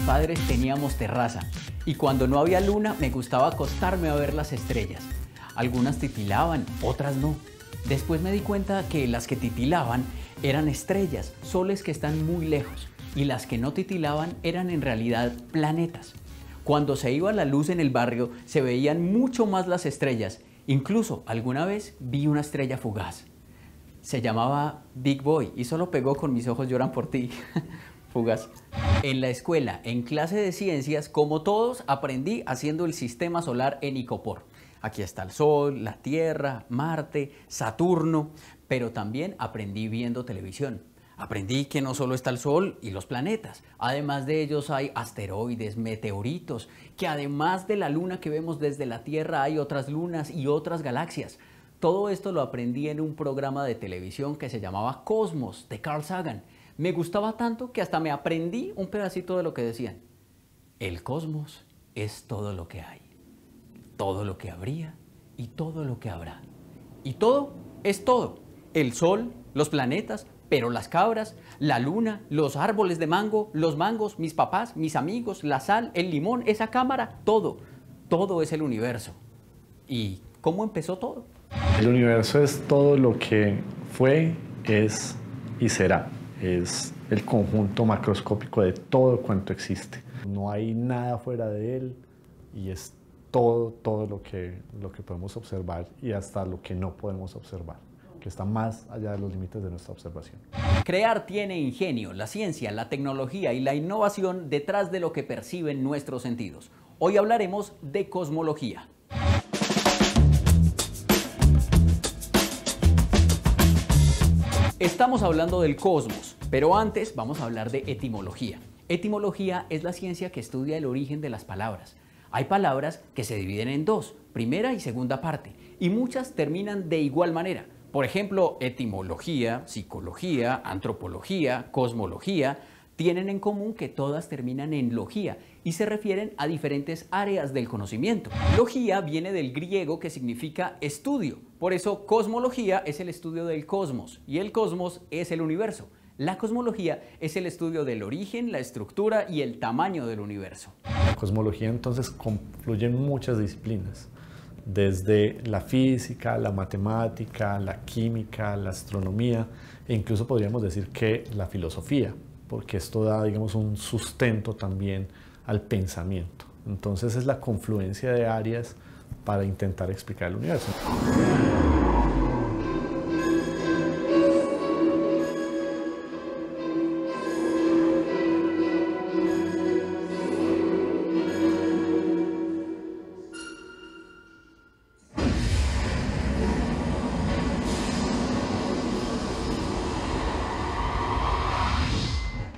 padres teníamos terraza y cuando no había luna me gustaba acostarme a ver las estrellas. Algunas titilaban, otras no. Después me di cuenta que las que titilaban eran estrellas, soles que están muy lejos, y las que no titilaban eran en realidad planetas. Cuando se iba la luz en el barrio se veían mucho más las estrellas. Incluso alguna vez vi una estrella fugaz. Se llamaba Big Boy y solo pegó con Mis ojos lloran por ti. Fugaz. En la escuela, en clase de ciencias, como todos, aprendí haciendo el sistema solar en icopor. Aquí está el Sol, la Tierra, Marte, Saturno, pero también aprendí viendo televisión. Aprendí que no solo está el Sol y los planetas, además de ellos hay asteroides, meteoritos, que además de la luna que vemos desde la Tierra hay otras lunas y otras galaxias. Todo esto lo aprendí en un programa de televisión que se llamaba Cosmos, de Carl Sagan. Me gustaba tanto que hasta me aprendí un pedacito de lo que decían. El cosmos es todo lo que hay, todo lo que habría y todo lo que habrá. Y todo es todo. El Sol, los planetas, pero las cabras, la luna, los árboles de mango, los mangos, mis papás, mis amigos, la sal, el limón, esa cámara, todo. Todo es el universo. ¿Y cómo empezó todo? El universo es todo lo que fue, es y será. Es el conjunto macroscópico de todo cuanto existe. No hay nada fuera de él y es todo lo que podemos observar y hasta lo que no podemos observar, que está más allá de los límites de nuestra observación. Crear tiene ingenio, la ciencia, la tecnología y la innovación detrás de lo que perciben nuestros sentidos. Hoy hablaremos de cosmología. Estamos hablando del cosmos, pero antes vamos a hablar de etimología. Etimología es la ciencia que estudia el origen de las palabras. Hay palabras que se dividen en dos, primera y segunda parte, y muchas terminan de igual manera. Por ejemplo, etimología, psicología, antropología, cosmología, tienen en común que todas terminan en logía y se refieren a diferentes áreas del conocimiento. Logía viene del griego que significa estudio, por eso cosmología es el estudio del cosmos y el cosmos es el universo. La cosmología es el estudio del origen, la estructura y el tamaño del universo. La cosmología entonces confluye en muchas disciplinas, desde la física, la matemática, la química, la astronomía e incluso podríamos decir que la filosofía, porque esto da, digamos, un sustento también al pensamiento. Entonces es la confluencia de áreas para intentar explicar el universo.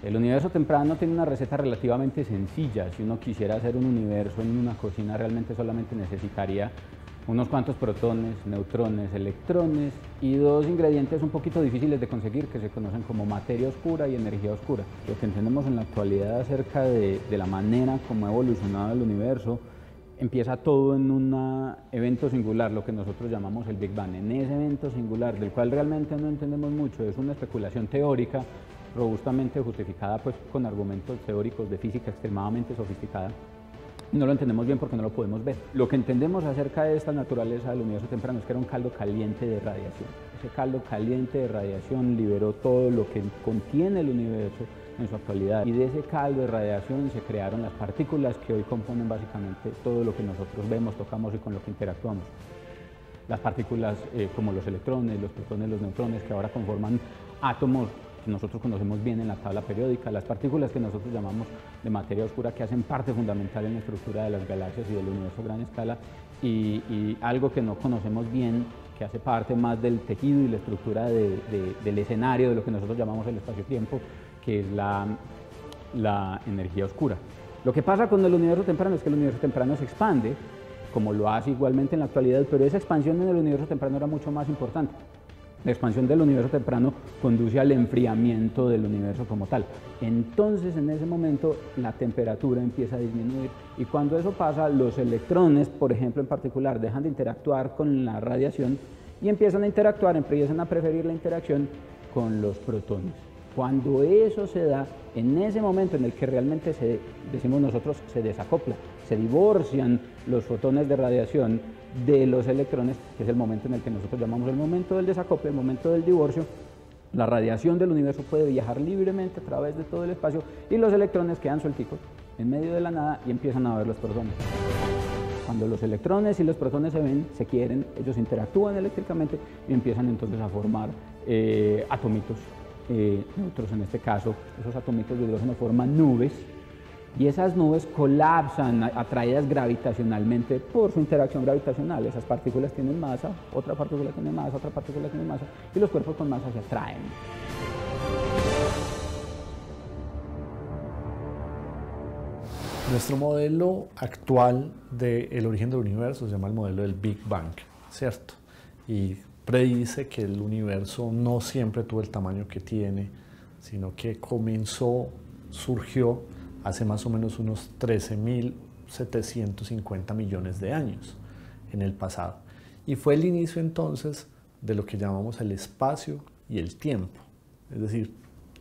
El universo temprano tiene una receta relativamente sencilla. Si uno quisiera hacer un universo en una cocina, realmente solamente necesitaría unos cuantos protones, neutrones, electrones y dos ingredientes un poquito difíciles de conseguir que se conocen como materia oscura y energía oscura. Lo que entendemos en la actualidad acerca de la manera como ha evolucionado el universo, empieza todo en un evento singular, lo que nosotros llamamos el Big Bang. En ese evento singular, del cual realmente no entendemos mucho, es una especulación teórica robustamente justificada pues, con argumentos teóricos de física extremadamente sofisticada. No lo entendemos bien porque no lo podemos ver. Lo que entendemos acerca de esta naturaleza del universo temprano es que era un caldo caliente de radiación. Ese caldo caliente de radiación liberó todo lo que contiene el universo en su actualidad y de ese caldo de radiación se crearon las partículas que hoy componen básicamente todo lo que nosotros vemos, tocamos y con lo que interactuamos. Las partículas como los electrones, los protones, los neutrones que ahora conforman átomos que nosotros conocemos bien en la tabla periódica, las partículas que nosotros llamamos de materia oscura que hacen parte fundamental en la estructura de las galaxias y del universo a gran escala y algo que no conocemos bien que hace parte más del tejido y la estructura del escenario de lo que nosotros llamamos el espacio-tiempo, que es la energía oscura. Lo que pasa con el universo temprano es que el universo temprano se expande, como lo hace igualmente en la actualidad, pero esa expansión en el universo temprano era mucho más importante. La expansión del universo temprano conduce al enfriamiento del universo como tal. Entonces, en ese momento, la temperatura empieza a disminuir y cuando eso pasa, los electrones, por ejemplo, en particular, dejan de interactuar con la radiación y empiezan a interactuar, empiezan a preferir la interacción con los protones. Cuando eso se da, en ese momento en el que realmente decimos nosotros, se desacopla, se divorcian los fotones de radiación de los electrones, que es el momento en el que nosotros llamamos el momento del desacople, el momento del divorcio. La radiación del universo puede viajar libremente a través de todo el espacio y los electrones quedan suelticos en medio de la nada y empiezan a ver los protones. Cuando los electrones y los protones se ven, se quieren, ellos interactúan eléctricamente y empiezan entonces a formar atomitos, neutros en este caso. Esos atomitos de hidrógeno forman nubes y esas nubes colapsan atraídas gravitacionalmente por su interacción gravitacional. Esas partículas tienen masa, otra partícula tiene masa, otra partícula tiene masa y los cuerpos con masa se atraen. Nuestro modelo actual del origen del universo se llama el modelo del Big Bang, ¿cierto? Y predice que el universo no siempre tuvo el tamaño que tiene, sino que surgió hace más o menos unos 13.750 millones de años en el pasado. Y fue el inicio entonces de lo que llamamos el espacio y el tiempo. Es decir,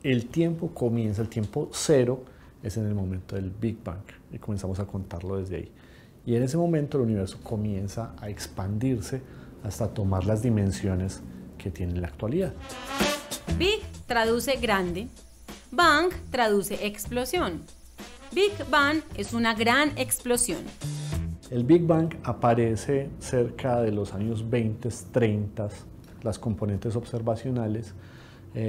el tiempo comienza, el tiempo cero es en el momento del Big Bang y comenzamos a contarlo desde ahí. Y en ese momento el universo comienza a expandirse hasta tomar las dimensiones que tiene en la actualidad. Big traduce grande, Bang traduce explosión. Big Bang es una gran explosión. El Big Bang aparece cerca de los años 20, 30, las componentes observacionales,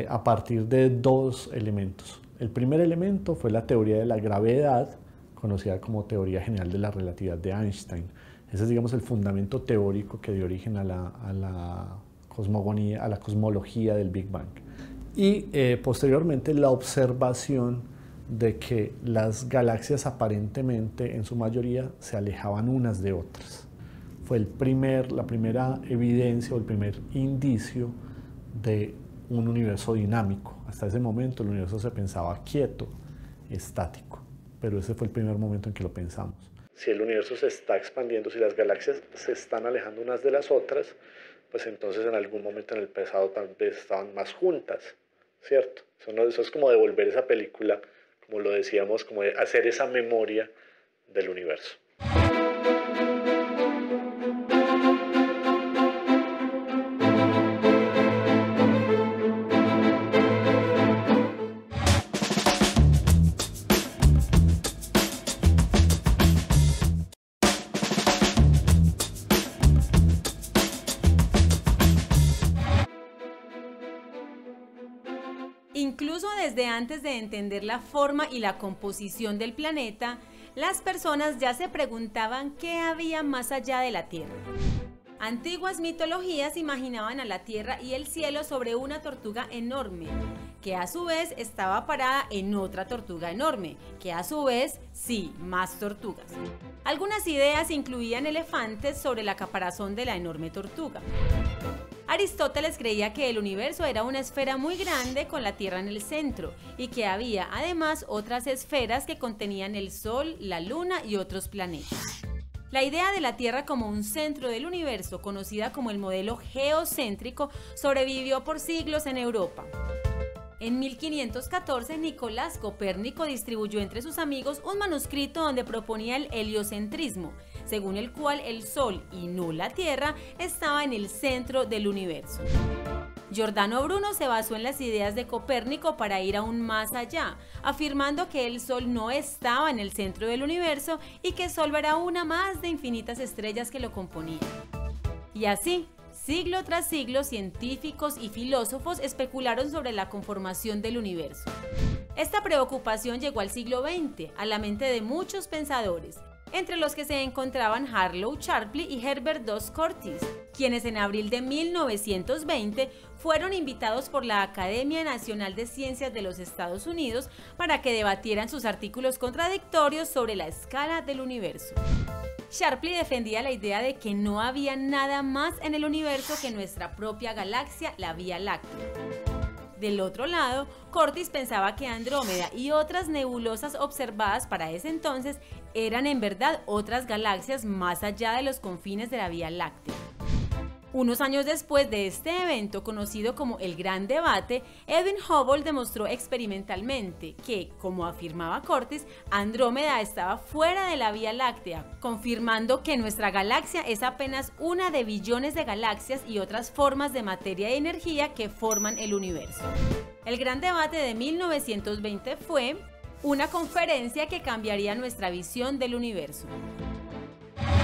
a partir de dos elementos. El primer elemento fue la teoría de la gravedad, conocida como teoría general de la relatividad de Einstein. Ese es, digamos, el fundamento teórico que dio origen a la cosmogonía, a la cosmología del Big Bang. Y posteriormente la observación de que las galaxias aparentemente, en su mayoría, se alejaban unas de otras. Fue la primera evidencia o el primer indicio de un universo dinámico. Hasta ese momento el universo se pensaba quieto, estático, pero ese fue el primer momento en que lo pensamos. Si el universo se está expandiendo, si las galaxias se están alejando unas de las otras, pues entonces en algún momento en el pasado tal vez estaban más juntas, ¿cierto? Eso es como devolver esa película, como lo decíamos, como de hacer esa memoria del universo. Incluso desde antes de entender la forma y la composición del planeta, las personas ya se preguntaban qué había más allá de la Tierra. Antiguas mitologías imaginaban a la Tierra y el cielo sobre una tortuga enorme, que a su vez estaba parada en otra tortuga enorme, que a su vez, sí, más tortugas. Algunas ideas incluían elefantes sobre la caparazón de la enorme tortuga. Aristóteles creía que el universo era una esfera muy grande con la Tierra en el centro y que había además otras esferas que contenían el Sol, la Luna y otros planetas. La idea de la Tierra como un centro del universo, conocida como el modelo geocéntrico, sobrevivió por siglos en Europa. En 1514, Nicolás Copérnico distribuyó entre sus amigos un manuscrito donde proponía el heliocentrismo, según el cual el Sol y no la Tierra estaba en el centro del universo. Giordano Bruno se basó en las ideas de Copérnico para ir aún más allá, afirmando que el Sol no estaba en el centro del universo y que solo era una más de infinitas estrellas que lo componían. Y así, siglo tras siglo, científicos y filósofos especularon sobre la conformación del universo. Esta preocupación llegó al siglo XX, a la mente de muchos pensadores, entre los que se encontraban Harlow Shapley y Herbert Dos Curtis, quienes en abril de 1920 fueron invitados por la Academia Nacional de Ciencias de los Estados Unidos para que debatieran sus artículos contradictorios sobre la escala del universo. Shapley defendía la idea de que no había nada más en el universo que nuestra propia galaxia, la Vía Láctea. Del otro lado, Curtis pensaba que Andrómeda y otras nebulosas observadas para ese entonces eran en verdad otras galaxias más allá de los confines de la Vía Láctea. Unos años después de este evento, conocido como el Gran Debate, Edwin Hubble demostró experimentalmente que, como afirmaba Curtis, Andrómeda estaba fuera de la Vía Láctea, confirmando que nuestra galaxia es apenas una de billones de galaxias y otras formas de materia y energía que forman el universo. El Gran Debate de 1920 fue una conferencia que cambiaría nuestra visión del universo.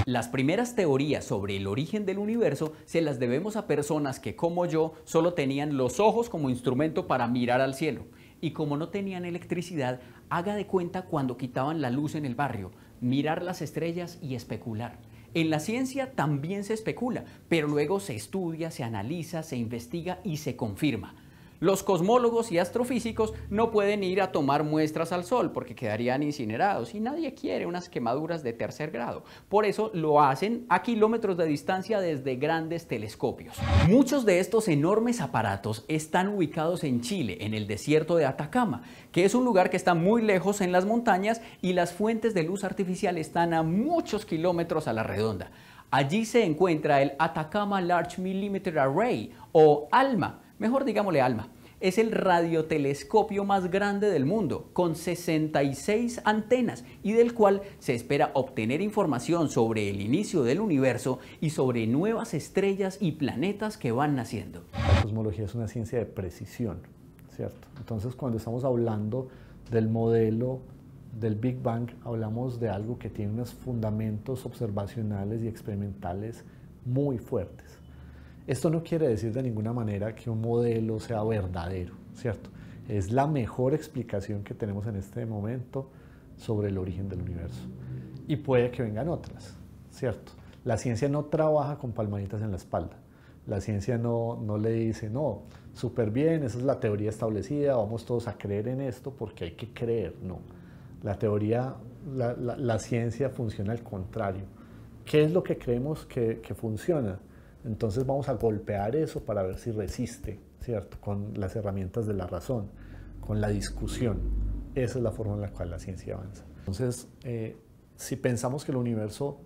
Las primeras teorías sobre el origen del universo se las debemos a personas que, como yo, solo tenían los ojos como instrumento para mirar al cielo. Y como no tenían electricidad, haga de cuenta cuando quitaban la luz en el barrio, mirar las estrellas y especular. En la ciencia también se especula, pero luego se estudia, se analiza, se investiga y se confirma. Los cosmólogos y astrofísicos no pueden ir a tomar muestras al Sol porque quedarían incinerados y nadie quiere unas quemaduras de tercer grado. Por eso lo hacen a kilómetros de distancia desde grandes telescopios. Muchos de estos enormes aparatos están ubicados en Chile, en el desierto de Atacama, que es un lugar que está muy lejos en las montañas y las fuentes de luz artificial están a muchos kilómetros a la redonda. Allí se encuentra el Atacama Large Millimeter Array, o ALMA. Mejor digámosle ALMA. Es el radiotelescopio más grande del mundo, con 66 antenas y del cual se espera obtener información sobre el inicio del universo y sobre nuevas estrellas y planetas que van naciendo. La cosmología es una ciencia de precisión, ¿cierto? Entonces, cuando estamos hablando del modelo del Big Bang, hablamos de algo que tiene unos fundamentos observacionales y experimentales muy fuertes. Esto no quiere decir de ninguna manera que un modelo sea verdadero, ¿cierto? Es la mejor explicación que tenemos en este momento sobre el origen del universo. Y puede que vengan otras, ¿cierto? La ciencia no trabaja con palmaditas en la espalda. La ciencia no le dice, no, súper bien, esa es la teoría establecida, vamos todos a creer en esto porque hay que creer. No, la ciencia funciona al contrario. ¿Qué es lo que creemos que funciona? Entonces vamos a golpear eso para ver si resiste, ¿cierto? Con las herramientas de la razón, con la discusión. Esa es la forma en la cual la ciencia avanza. Entonces, si pensamos que el universo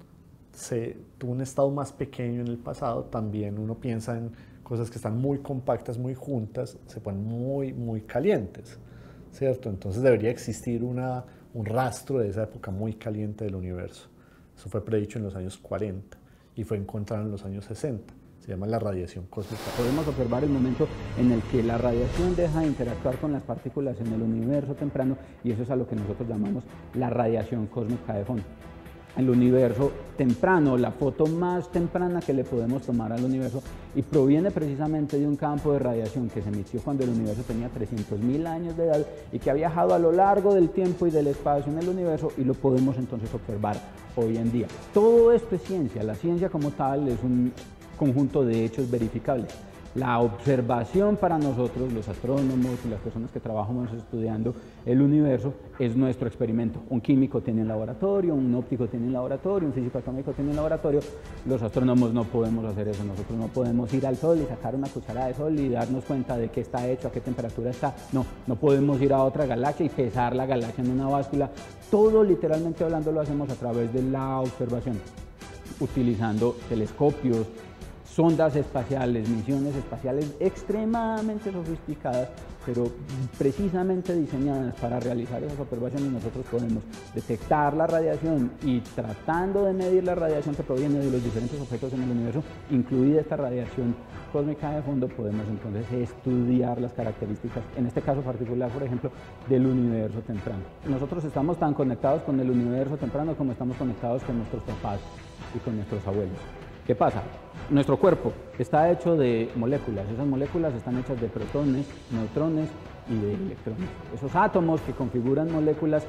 tuvo un estado más pequeño en el pasado, también uno piensa en cosas que están muy compactas, muy juntas, se ponen muy calientes, ¿cierto? Entonces debería existir un rastro de esa época muy caliente del universo. Eso fue predicho en los años 40. Y fue encontrado en los años 60. Se llama la radiación cósmica. Podemos observar el momento en el que la radiación deja de interactuar con las partículas en el universo temprano y eso es a lo que nosotros llamamos la radiación cósmica de fondo. El universo temprano, la foto más temprana que le podemos tomar al universo y proviene precisamente de un campo de radiación que se emitió cuando el universo tenía 300.000 años de edad y que ha viajado a lo largo del tiempo y del espacio en el universo y lo podemos entonces observar hoy en día. Todo esto es ciencia, la ciencia como tal es un conjunto de hechos verificables. La observación para nosotros, los astrónomos y las personas que trabajamos estudiando el universo, es nuestro experimento. Un químico tiene un laboratorio, un óptico tiene un laboratorio, un físico atómico tiene un laboratorio. Los astrónomos no podemos hacer eso, nosotros no podemos ir al sol y sacar una cucharada de sol y darnos cuenta de qué está hecho, a qué temperatura está. No podemos ir a otra galaxia y pesar la galaxia en una báscula. Todo, literalmente hablando, lo hacemos a través de la observación, utilizando telescopios, sondas espaciales, misiones espaciales extremadamente sofisticadas, pero precisamente diseñadas para realizar esas observaciones. Nosotros podemos detectar la radiación y tratando de medir la radiación que proviene de los diferentes objetos en el universo, incluida esta radiación cósmica de fondo, podemos entonces estudiar las características, en este caso particular, por ejemplo, del universo temprano. Nosotros estamos tan conectados con el universo temprano como estamos conectados con nuestros papás y con nuestros abuelos. ¿Qué pasa? Nuestro cuerpo está hecho de moléculas. Esas moléculas están hechas de protones, neutrones y de electrones. Esos átomos que configuran moléculas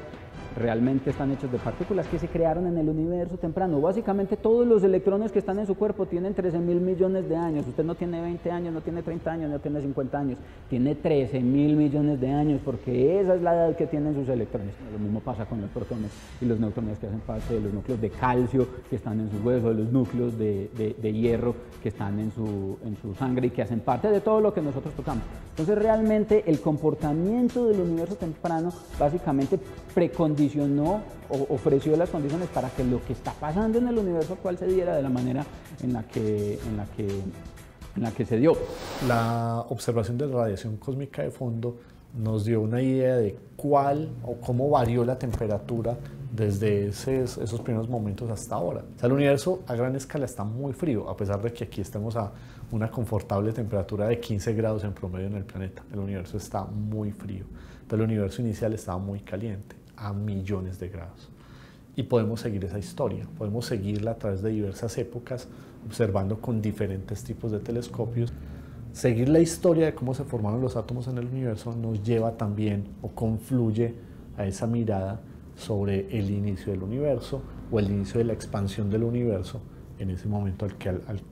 realmente están hechos de partículas que se crearon en el universo temprano. Básicamente todos los electrones que están en su cuerpo tienen 13.000 millones de años. Usted no tiene 20 años, no tiene 30 años, no tiene 50 años. Tiene 13.000 millones de años porque esa es la edad que tienen sus electrones. Lo mismo pasa con los protones y los neutrones que hacen parte de los núcleos de calcio que están en sus huesos, de los núcleos de hierro que están en su sangre y que hacen parte de todo lo que nosotros tocamos. Entonces realmente el comportamiento del universo temprano básicamente precondiciona condicionó o ofreció las condiciones para que lo que está pasando en el universo actual se diera de la manera en la que se dio. La observación de la radiación cósmica de fondo nos dio una idea de cuál o cómo varió la temperatura desde esos primeros momentos hasta ahora. O sea, el universo a gran escala está muy frío, a pesar de que aquí estamos a una confortable temperatura de 15 grados en promedio en el planeta. El universo está muy frío, pero el universo inicial estaba muy caliente, a millones de grados. Y podemos seguir esa historia, podemos seguirla a través de diversas épocas, observando con diferentes tipos de telescopios. Seguir la historia de cómo se formaron los átomos en el universo nos lleva también o confluye a esa mirada sobre el inicio del universo o el inicio de la expansión del universo en ese momento al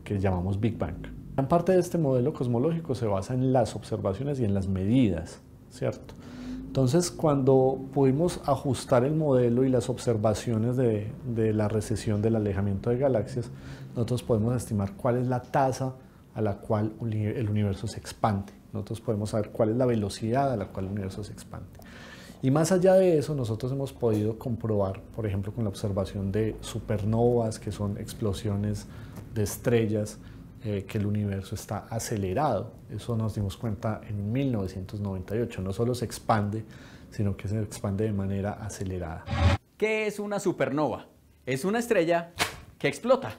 que llamamos Big Bang. Gran parte de este modelo cosmológico se basa en las observaciones y en las medidas, ¿cierto? Entonces, cuando pudimos ajustar el modelo y las observaciones de la recesión del alejamiento de galaxias, nosotros podemos estimar cuál es la tasa a la cual el universo se expande. Nosotros podemos saber cuál es la velocidad a la cual el universo se expande. Y más allá de eso, nosotros hemos podido comprobar, por ejemplo, con la observación de supernovas, que son explosiones de estrellas, que el universo está acelerado. Eso nos dimos cuenta en 1998. No solo se expande, sino que se expande de manera acelerada. ¿Qué es una supernova? Es una estrella que explota.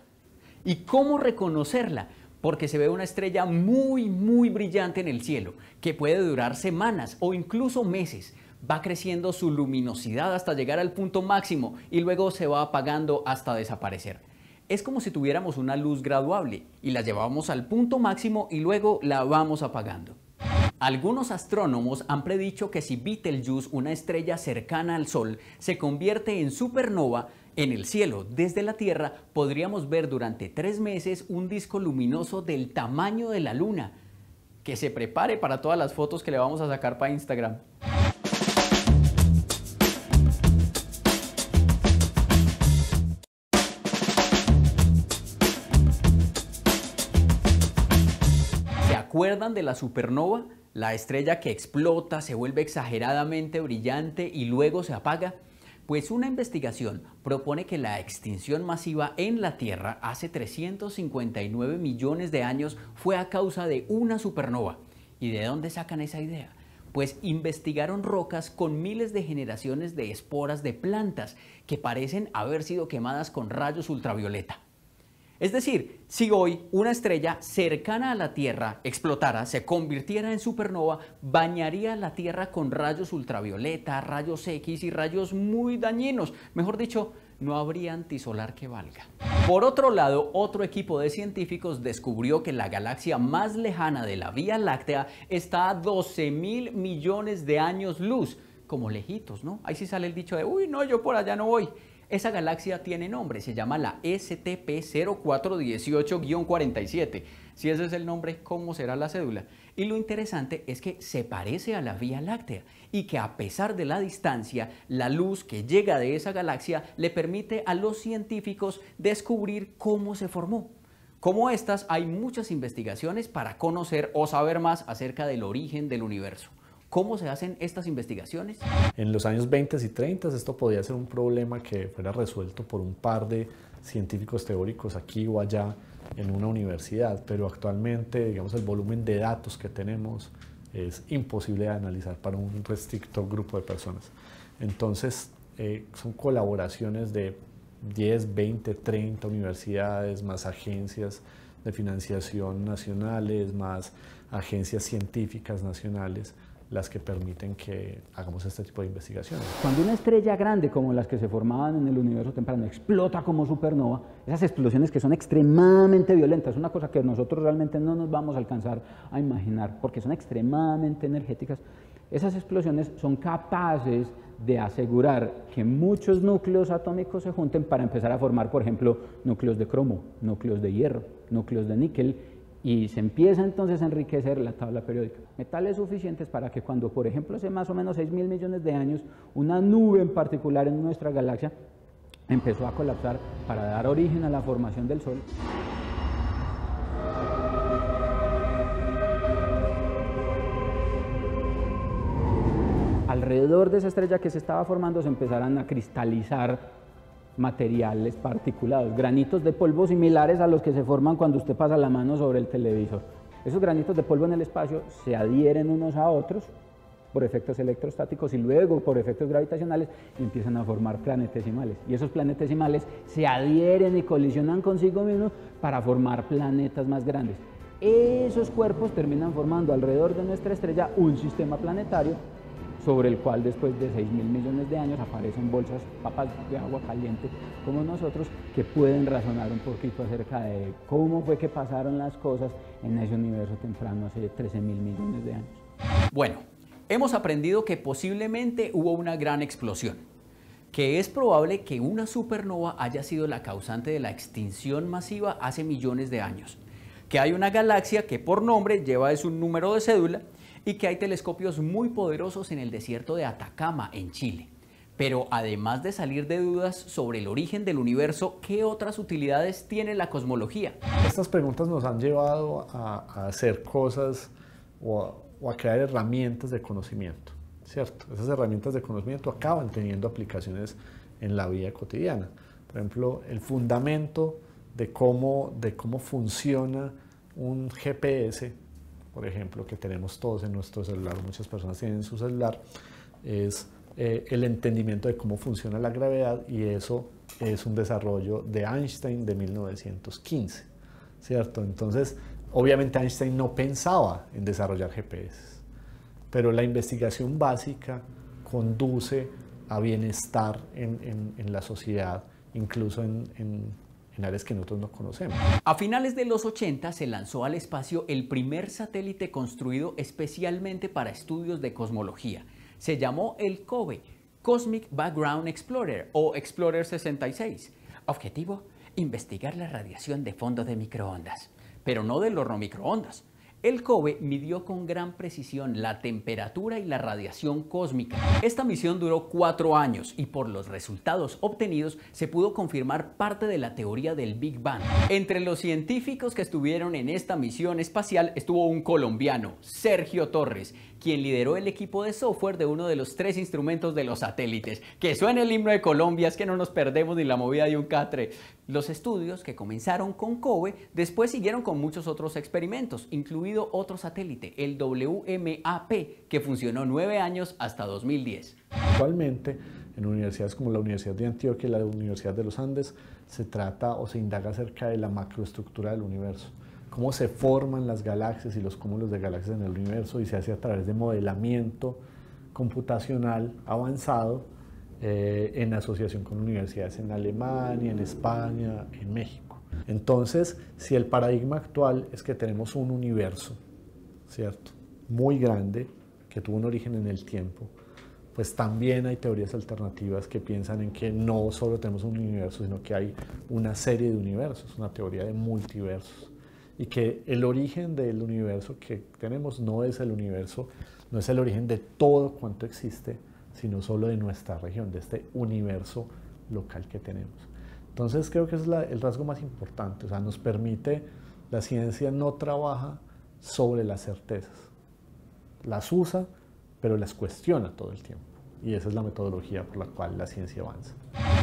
¿Y cómo reconocerla? Porque se ve una estrella muy brillante en el cielo, que puede durar semanas o incluso meses. Va creciendo su luminosidad hasta llegar al punto máximo y luego se va apagando hasta desaparecer. Es como si tuviéramos una luz graduable y la llevamos al punto máximo y luego la vamos apagando. Algunos astrónomos han predicho que si Betelgeuse, una estrella cercana al Sol, se convierte en supernova, en el cielo, desde la Tierra, podríamos ver durante 3 meses un disco luminoso del tamaño de la Luna. Que se prepare para todas las fotos que le vamos a sacar para Instagram. ¿Se acuerdan de la supernova? La estrella que explota, se vuelve exageradamente brillante y luego se apaga. Pues una investigación propone que la extinción masiva en la Tierra hace 359 millones de años fue a causa de una supernova. ¿Y de dónde sacan esa idea? Pues investigaron rocas con miles de generaciones de esporas de plantas que parecen haber sido quemadas con rayos ultravioleta. Es decir, si hoy una estrella cercana a la Tierra explotara, se convirtiera en supernova, bañaría la Tierra con rayos ultravioleta, rayos X y rayos muy dañinos. Mejor dicho, no habría antisolar que valga. Por otro lado, otro equipo de científicos descubrió que la galaxia más lejana de la Vía Láctea está a 12.000 millones de años luz. Como lejitos, ¿no? Ahí sí sale el dicho de, uy, no, yo por allá no voy. Esa galaxia tiene nombre, se llama la STP-0418-47. Si ese es el nombre, ¿cómo será la cédula? Y lo interesante es que se parece a la Vía Láctea y que a pesar de la distancia, la luz que llega de esa galaxia le permite a los científicos descubrir cómo se formó. Como estas, hay muchas investigaciones para conocer o saber más acerca del origen del universo. ¿Cómo se hacen estas investigaciones? En los años 20 y 30 esto podía ser un problema que fuera resuelto por un par de científicos teóricos aquí o allá en una universidad, pero actualmente, digamos, el volumen de datos que tenemos es imposible de analizar para un restricto grupo de personas. Entonces, son colaboraciones de 10, 20, 30 universidades, más agencias de financiación nacionales, más agencias científicas nacionales, las que permiten que hagamos este tipo de investigaciones. Cuando una estrella grande como las que se formaban en el universo temprano explota como supernova, esas explosiones que son extremadamente violentas, es una cosa que nosotros realmente no nos vamos a alcanzar a imaginar porque son extremadamente energéticas, esas explosiones son capaces de asegurar que muchos núcleos atómicos se junten para empezar a formar, por ejemplo, núcleos de cromo, núcleos de hierro, núcleos de níquel, y se empieza entonces a enriquecer la tabla periódica. Metales suficientes para que cuando, por ejemplo, hace más o menos 6.000 millones de años, una nube en particular en nuestra galaxia empezó a colapsar para dar origen a la formación del Sol. alrededor de esa estrella que se estaba formando se empezaran a cristalizar materiales particulados, granitos de polvo similares a los que se forman cuando usted pasa la mano sobre el televisor. Esos granitos de polvo en el espacio se adhieren unos a otros por efectos electrostáticos y luego por efectos gravitacionales y empiezan a formar planetesimales. Y esos planetesimales se adhieren y colisionan consigo mismos para formar planetas más grandes. Esos cuerpos terminan formando alrededor de nuestra estrella un sistema planetario sobre el cual después de 6.000 millones de años aparecen bolsas, papas de agua caliente como nosotros, que pueden razonar un poquito acerca de cómo fue que pasaron las cosas en ese universo temprano hace 13.000 millones de años. Bueno, hemos aprendido que posiblemente hubo una gran explosión, que es probable que una supernova haya sido la causante de la extinción masiva hace millones de años, que hay una galaxia que por nombre lleva un número de cédula y que hay telescopios muy poderosos en el desierto de Atacama, en Chile. Pero además de salir de dudas sobre el origen del universo, ¿qué otras utilidades tiene la cosmología? Estas preguntas nos han llevado a hacer cosas o a crear herramientas de conocimiento, ¿cierto? Esas herramientas de conocimiento acaban teniendo aplicaciones en la vida cotidiana. Por ejemplo, el fundamento de cómo funciona un GPS, por ejemplo, que tenemos todos en nuestro celular, muchas personas tienen en su celular, es el entendimiento de cómo funciona la gravedad, y eso es un desarrollo de Einstein de 1915, ¿cierto? Entonces, obviamente Einstein no pensaba en desarrollar GPS, pero la investigación básica conduce a bienestar en la sociedad, incluso en áreas que nosotros no conocemos. A finales de los 80 se lanzó al espacio el primer satélite construido especialmente para estudios de cosmología. Se llamó el COBE, Cosmic Background Explorer o Explorer 66. Objetivo, investigar la radiación de fondo de microondas, pero no del horno microondas. El COBE midió con gran precisión la temperatura y la radiación cósmica. Esta misión duró 4 años y por los resultados obtenidos se pudo confirmar parte de la teoría del Big Bang. Entre los científicos que estuvieron en esta misión espacial estuvo un colombiano, Sergio Torres, quien lideró el equipo de software de uno de los 3 instrumentos de los satélites. Que suene el himno de Colombia, es que no nos perdemos ni la movida de un catre. Los estudios, que comenzaron con COBE, después siguieron con muchos otros experimentos, incluido otro satélite, el WMAP, que funcionó 9 años hasta 2010. Actualmente, en universidades como la Universidad de Antioquia y la Universidad de los Andes, se trata o se indaga acerca de la macroestructura del universo, cómo se forman las galaxias y los cúmulos de galaxias en el universo, y se hace a través de modelamiento computacional avanzado en asociación con universidades en Alemania, en España, en México. Entonces, si el paradigma actual es que tenemos un universo, ¿cierto?, muy grande, que tuvo un origen en el tiempo, pues también hay teorías alternativas que piensan en que no solo tenemos un universo, sino que hay una serie de universos, una teoría de multiversos, y que el origen del universo que tenemos no es el universo, no es el origen de todo cuanto existe, sino solo de nuestra región, de este universo local que tenemos. Entonces creo que es el rasgo más importante, o sea, nos permite, la ciencia no trabaja sobre las certezas, las usa, pero las cuestiona todo el tiempo. Y esa es la metodología por la cual la ciencia avanza.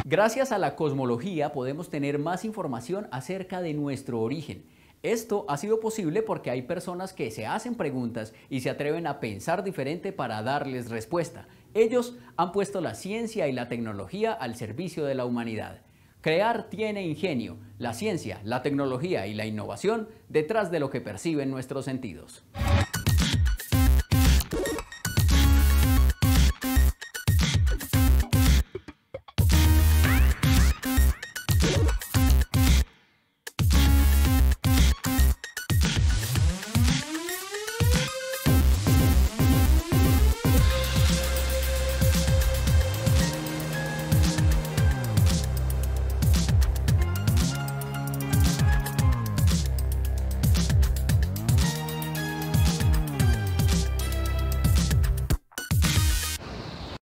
Gracias a la cosmología podemos tener más información acerca de nuestro origen. Esto ha sido posible porque hay personas que se hacen preguntas y se atreven a pensar diferente para darles respuesta. Ellos han puesto la ciencia y la tecnología al servicio de la humanidad. Crear tiene ingenio, la ciencia, la tecnología y la innovación detrás de lo que perciben nuestros sentidos.